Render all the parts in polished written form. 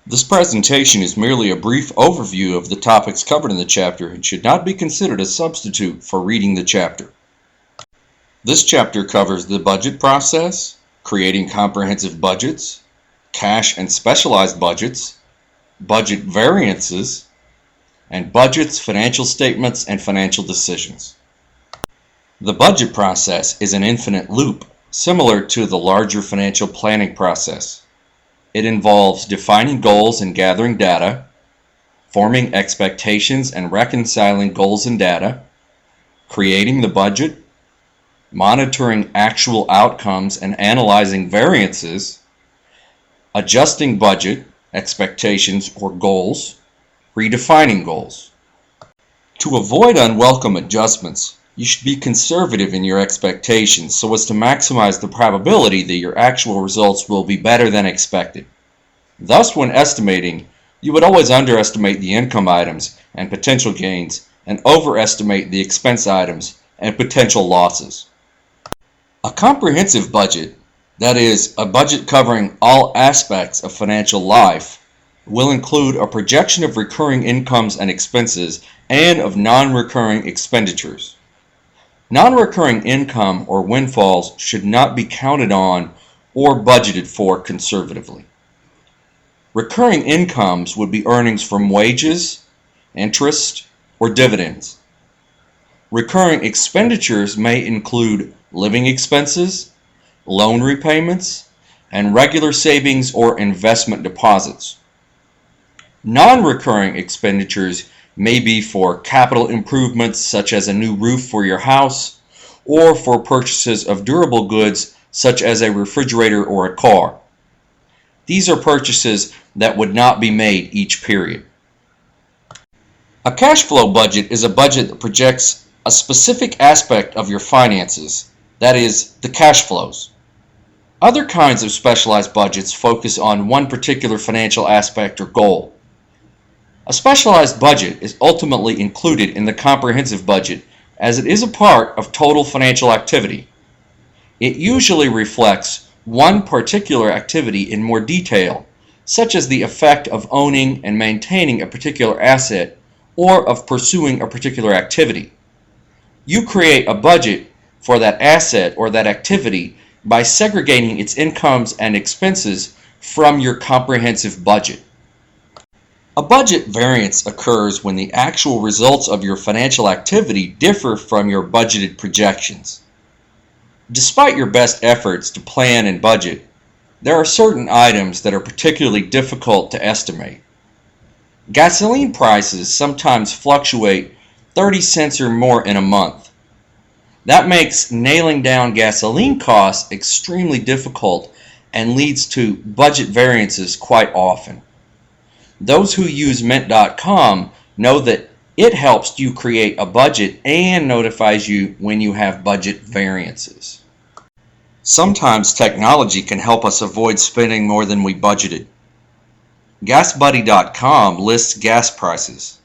This presentation is merely a brief overview of the topics covered in the chapter and should not be considered a substitute for reading the chapter. This chapter covers the budget process, creating comprehensive budgets, cash and specialized budgets, budget variances, and budgets, financial statements, and financial decisions. The budget process is an infinite loop, similar to the larger financial planning process. It involves defining goals and gathering data, forming expectations and reconciling goals and data, creating the budget, monitoring actual outcomes and analyzing variances, adjusting budget, expectations, or goals, redefining goals. To avoid unwelcome adjustments, you should be conservative in your expectations so as to maximize the probability that your actual results will be better than expected. Thus, when estimating, you would always underestimate the income items and potential gains and overestimate the expense items and potential losses. A comprehensive budget, that is, a budget covering all aspects of financial life, will include a projection of recurring incomes and expenses and of non-recurring expenditures. Non-recurring income or windfalls should not be counted on or budgeted for conservatively. Recurring incomes would be earnings from wages, interest, or dividends. Recurring expenditures may include living expenses, loan repayments, and regular savings or investment deposits. Non-recurring expenditures may be for capital improvements such as a new roof for your house, or for purchases of durable goods such as a refrigerator or a car. These are purchases that would not be made each period. A cash flow budget is a budget that projects a specific aspect of your finances, that is, the cash flows. Other kinds of specialized budgets focus on one particular financial aspect or goal. A specialized budget is ultimately included in the comprehensive budget as it is a part of total financial activity. It usually reflects one particular activity in more detail, such as the effect of owning and maintaining a particular asset or of pursuing a particular activity. You create a budget for that asset or that activity by segregating its incomes and expenses from your comprehensive budget. A budget variance occurs when the actual results of your financial activity differ from your budgeted projections. Despite your best efforts to plan and budget, there are certain items that are particularly difficult to estimate. Gasoline prices sometimes fluctuate 30 cents or more in a month. That makes nailing down gasoline costs extremely difficult and leads to budget variances quite often. Those who use Mint.com know that it helps you create a budget and notifies you when you have budget variances. Sometimes technology can help us avoid spending more than we budgeted. GasBuddy.com lists gas prices.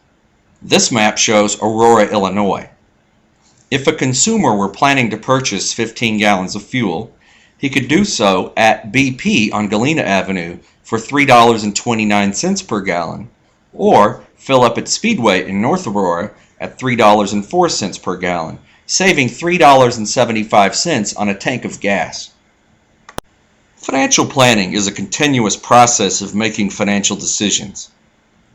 This map shows Aurora, Illinois. If a consumer were planning to purchase 15 gallons of fuel, he could do so at BP on Galena Avenue for $3.29 per gallon, or fill up at Speedway in North Aurora at $3.04 per gallon, saving $3.75 on a tank of gas. Financial planning is a continuous process of making financial decisions.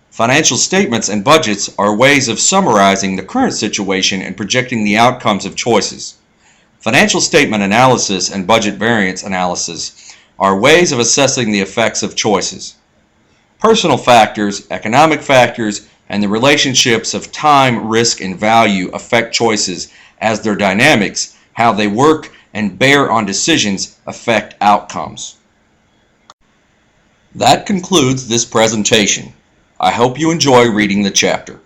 Financial statements and budgets are ways of summarizing the current situation and projecting the outcomes of choices. Financial statement analysis and budget variance analysis are ways of assessing the effects of choices. Personal factors, economic factors, and the relationships of time, risk, and value affect choices as their dynamics, how they work and bear on decisions, affect outcomes. That concludes this presentation. I hope you enjoy reading the chapter.